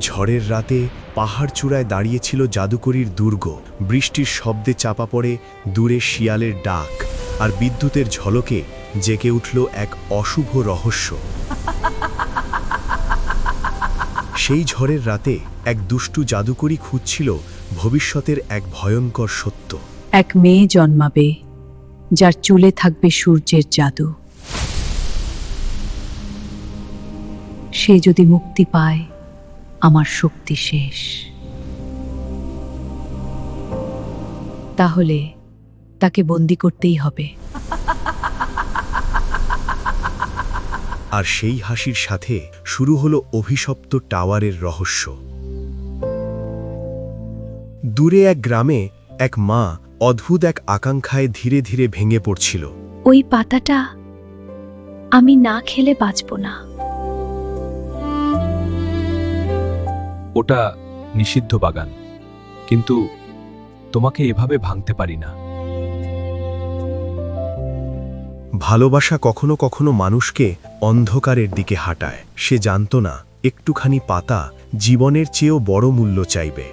ঝড়ের রাতে পাহাড় চূড়ায় দাঁড়িয়েছিল জাদুকরীর দুর্গ। বৃষ্টির শব্দে চাপা পড়ে দূরে শিয়ালের ডাক, আর বিদ্যুতের ঝলকে জেগে উঠল এক অশুভ রহস্য। সেই ঝড়ের রাতে এক দুষ্টু জাদুকরী খুঁজছিল ভবিষ্যতের এক ভয়ঙ্কর সত্য। এক মেয়ে জন্মাবে, যার চুলে থাকবে সূর্যের জাদু। সে যদি মুক্তি পায়, আমার শক্তি শেষ। তাহলে তাকে বন্দি করতেই হবে। আর সেই হাসির সাথে শুরু হলো অভিশপ্ত টাওয়ারের রহস্য। দূরে এক গ্রামে এক মা অদ্ভুত এক আকাঙ্ক্ষায় ধীরে ধীরে ভেঙে পড়ছিল। ওই পাতাটা আমি না খেলে বাঁচব না। ওটা নিষিদ্ধ বাগান, কিন্তু তোমাকে এভাবে ভাঙতে পারি না। ভালোবাসা কখনো কখনো মানুষকে অন্ধকারের দিকে হাঁটায়। সে জানত না একটুখানি পাতা জীবনের চেয়েও বড় মূল্য চাইবে।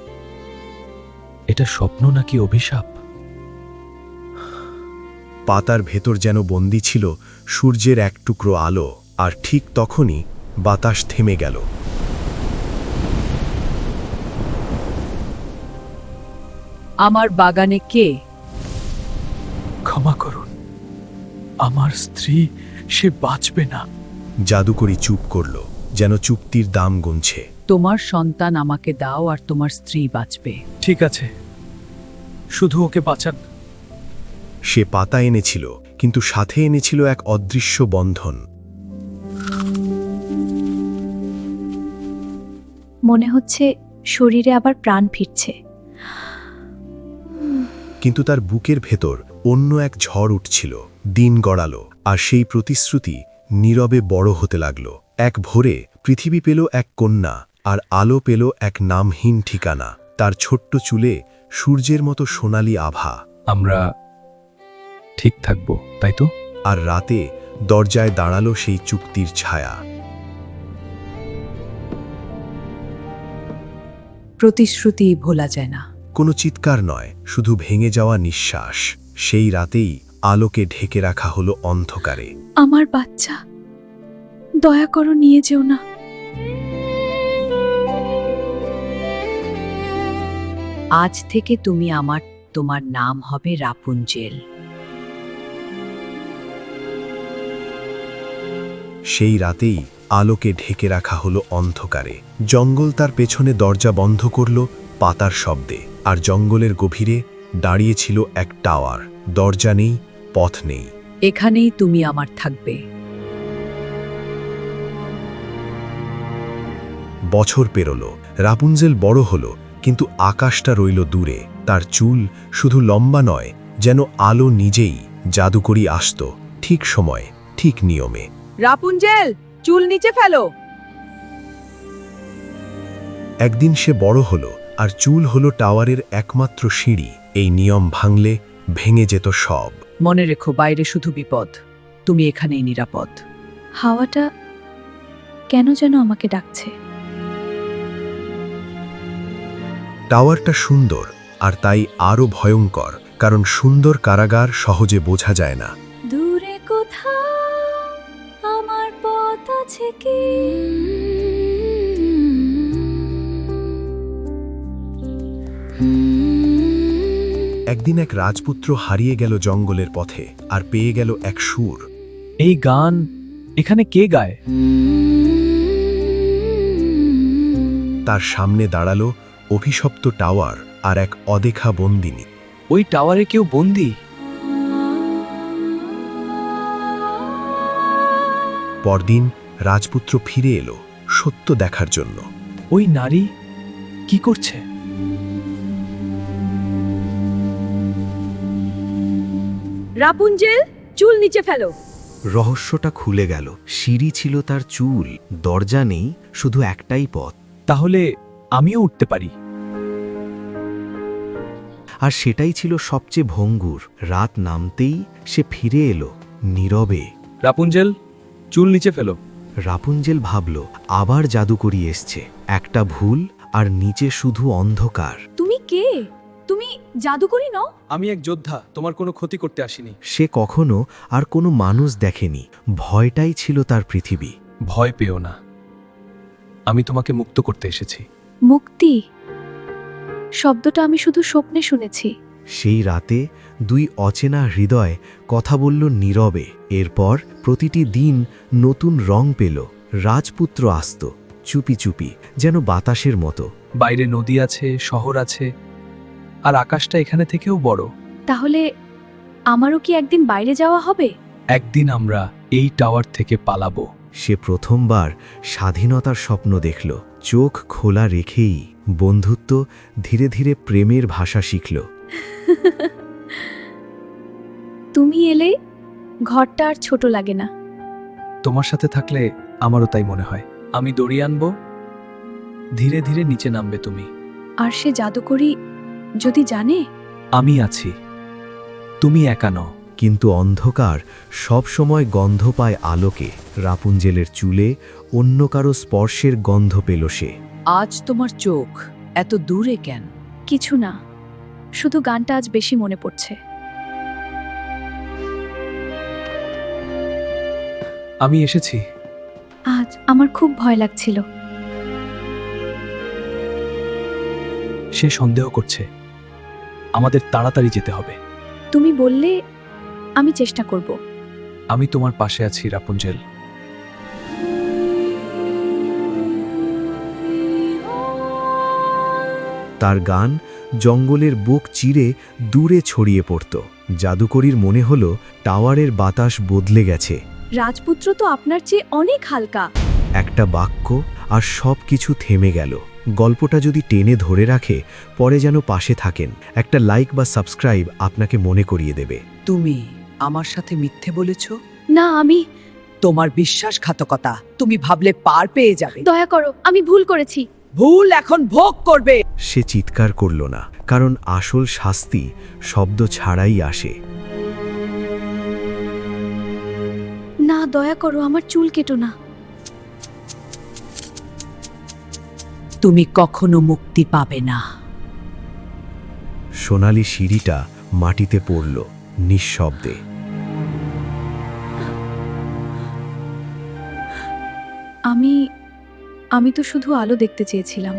এটা স্বপ্ন নাকি অভিশাপ? পাতার ভেতর যেন বন্দী ছিল সূর্যের এক টুকরো আলো। আর ঠিক তখনই বাতাস থেমে গেল। আমার বাগানে কে? ক্ষমা করুন, আমার স্ত্রী, সে বাঁচবে না। জাদুকরী চুপ করল, যেন চুক্তির দাম গুনছে। তোমার সন্তান আমাকে দাও, আর তোমার স্ত্রী বাঁচবে। ঠিক আছে, শুধু ওকে বাঁচান। সে পাতা এনেছিল, কিন্তু সাথে এনেছিল এক অদৃশ্য বন্ধন। মনে হচ্ছে শরীরে আবার প্রাণ ফিরছে। কিন্তু তার বুকের ভেতর অন্য এক ঝড় উঠছিল। দিন গড়ালো, আর সেই প্রতিশ্রুতি নীরবে বড় হতে লাগল। এক ভোরে পৃথিবী পেল এক কন্যা, আর আলো পেল এক নামহীন ঠিকানা। তার ছোট্ট চুলে সূর্যের মতো সোনালি আভা। আমরা ঠিক থাকবো, তাই তো? আর রাতে দরজায় দাঁড়ালো সেই চুক্তির ছায়া। প্রতিশ্রুতি ভোলা যায় না। কোনো চিৎকার নয়, শুধু ভেঙে যাওয়া নিঃশ্বাস। সেই রাতেই আলোকে ঢেকে রাখা হলো অন্ধকারে। আমার বাচ্চা, দয়া করো নিয়ে যেও না। আজ থেকে তুমি আমার, তোমার নাম হবে রাপুঞ্জেল। সেই রাতেই আলোকে ঢেকে রাখা হলো অন্ধকারে। জঙ্গল তার পেছনে দরজা বন্ধ করল পাতার শব্দে। আর জঙ্গলের গভীরে দাঁড়িয়েছিল এক টাওয়ার। দরজা নেই, পথ নেই। এখানেই তুমি আমার থাকবে। বছর পেরোল, রাপুঞ্জেল বড় হলো, কিন্তু আকাশটা রইল দূরে। তার চুল শুধু লম্বা নয়, যেন আলো নিজেই। জাদুকরী আসত ঠিক সময়, ঠিক নিয়মে। রাপুঞ্জেল, চুল নিচে ফেলো। একদিন সে বড় হলো, আর চুল হলো টাওয়ারের একমাত্র সিঁড়ি। এই নিয়ম ভাঙলে ভেঙে যেত সব। মনে রেখো, বাইরে শুধু বিপদ, তুমি এখানেই নিরাপদ। হাওয়াটা কেন যেন আমাকে ডাকছে। টাওয়ারটা সুন্দর, আর তাই আরও ভয়ঙ্কর, কারণ সুন্দর কারাগার সহজে বোঝা যায় না। দূরে কোথাও আমার পথ আছে কি? একদিন এক রাজপুত্র হারিয়ে গেল জঙ্গলের পথে, আর পেয়ে গেল এক সুর। এই গান এখানে কে গায়? তার সামনে দাঁড়ালো অভিশপ্ত টাওয়ার আর এক অদেখা বন্দিনী। ওই টাওয়ারে কেউ বন্দী? পরদিন রাজপুত্র ফিরে এলো সত্য দেখার জন্য। ওই নারী কি করছে? রাপুঞ্জেল, চুল নিচে ফেলো। রহস্যটা খুলে গেল। সিঁড়ি ছিল তার চুল, দরজা নেই, শুধু একটাই পথ। তাহলে আমিও উঠতে পারি। আর সেটাই ছিল সবচেয়ে ভঙ্গুর। রাত নামতেই সে ফিরে এলো নীরবে। রাপুঞ্জেল, চুল নিচে ফেলো। রাপুঞ্জেল ভাবল, আবার জাদুকরী এসছে। একটা ভুল আর নিচে শুধু অন্ধকার। তুমি কে? তুমি জাদুকরি নও? আমি এক যোদ্ধা, তোমার কোনো ক্ষতি করতে আসিনি। সে কখনো আর কোনো মানুষ দেখেনি, ভয়টাই ছিল তার পৃথিবী। ভয় পেও না, আমি তোমাকে মুক্ত করতে এসেছি। মুক্তি শব্দটা আমি শুধু স্বপ্নে শুনেছি। সেই রাতে দুই অচেনা হৃদয় কথা বলল নীরবে। এরপর প্রতিটি দিন নতুন রং পেল। রাজপুত্র আসত চুপি চুপি, যেন বাতাসের মতো। বাইরে নদী আছে, শহর আছে, আর আকাশটা এখানে থেকেও বড়। তাহলে আমারও কি একদিন বাইরে যাওয়া হবে? একদিন আমরা এই টাওয়ার থেকে পালাবো। সে প্রথমবার স্বাধীনতার স্বপ্ন দেখল। চোখ খোলা রেখেই বন্ধুত্ব ধীরে ধীরে প্রেমের ভাষা শিখল। তুমি এলে ঘরটা আর ছোট লাগে না। তোমার সাথে থাকলে আমারও তাই মনে হয়। আমি দড়ি আনবো, ধীরে ধীরে নিচে নামবে তুমি। আর সে জাদুকরি যদি জানে? আমি আছি, তুমি একা নও। কিন্তু অন্ধকার সব সময় গন্ধ পায় আলোকে। রাপুঞ্জেলের চুলে অন্য কারো স্পর্শের গন্ধ পেল সে। আজ তোমার চোখ এত দূরে কেন? কিছু না, শুধু গানটা আজ বেশি মনে পড়ছে। আমি এসেছি। আজ আমার খুব ভয় লাগছিল। সে সন্দেহ করছে, আমাদের তাড়াতাড়ি যেতে হবে। তুমি বললে আমি চেষ্টা করব। আমি তোমার পাশে আছি রাপুঞ্জেল। তার গান জঙ্গলের বুক চিরে দূরে ছড়িয়ে পড়ত। জাদুকরীর মনে হলো টাওয়ারের বাতাস বদলে গেছে। রাজপুত্র তো আপনার চেয়ে অনেক হালকা। একটা বাক্য আর সব কিছু থেমে গেল। গল্পটা যদি টেনে ধরে রাখে, পরে যেন পাশে থাকেন। একটা লাইক বা সাবস্ক্রাইব আপনাকে মনে করিয়ে দেবে। তুমি আমার সাথে মিথ্যে বলেছ? না, তোমার বিশ্বাসঘাতকতা। তুমি ভাবলে পার পেয়ে যাবে। দয়া করো, আমি ভুল করেছি। ভুল এখন ভোগ করবে। সে চিৎকার করল না, কারণ আসল শাস্তি শব্দ ছাড়াই আসে। না, দয়া করো, আমার চুল কেটো না। তুমি কখনো মুক্তি পাবে না। সোনালি সিঁড়িটা মাটিতে পড়ল নিঃশব্দে। আমি তো শুধু আলো দেখতে চেয়েছিলাম।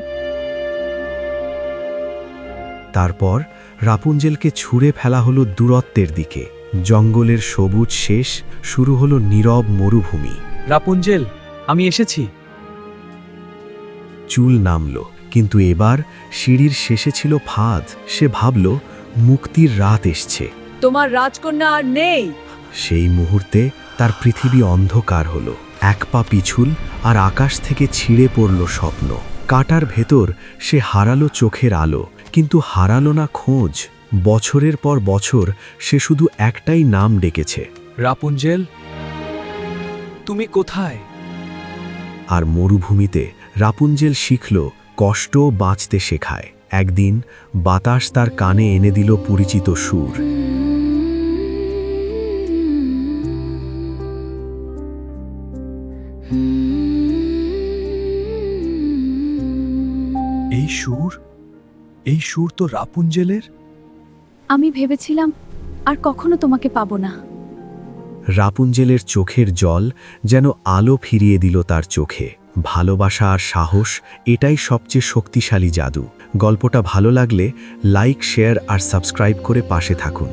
তারপর রাপুঞ্জেলকে ছুঁড়ে ফেলা হলো দূরত্বের দিকে। জঙ্গলের সবুজ শেষ, শুরু হলো নীরব মরুভূমি। রাপুঞ্জেল, আমি এসেছি। চুল নামল, কিন্তু এবার সিঁড়ির শেষে ছিল ফাঁদ। সে ভাবল মুক্তির রাত এসছে। তোমার রাজকন্যা আর নেই। সেই মুহূর্তে তার পৃথিবী অন্ধকার হলো। এক পা পিছুল আর আকাশ থেকে ছিঁড়ে পড়ল স্বপ্ন। কাটার ভেতর সে হারালো চোখের আলো, কিন্তু হারালো না খোঁজ। বছরের পর বছর সে শুধু একটাই নাম ডেকেছে, রাপুঞ্জেল, তুমি কোথায়? আর মরুভূমিতে রাপুঞ্জেল শিখল কষ্ট বাঁচতে শেখায়। একদিন বাতাস তার কানে এনে দিল পরিচিত সুর। এই সুর তো রাপুঞ্জেলের। আমি ভেবেছিলাম আর কখনো তোমাকে পাবো না। রাপুঞ্জেলের চোখের জল যেন আলো ফিরিয়ে দিল তার চোখে। ভালোবাসা আর সাহস, এটাই সবচেয়ে শক্তিশালী জাদু। গল্পটা ভালো লাগলে লাইক, শেয়ার আর সাবস্ক্রাইব করে পাশে থাকুন।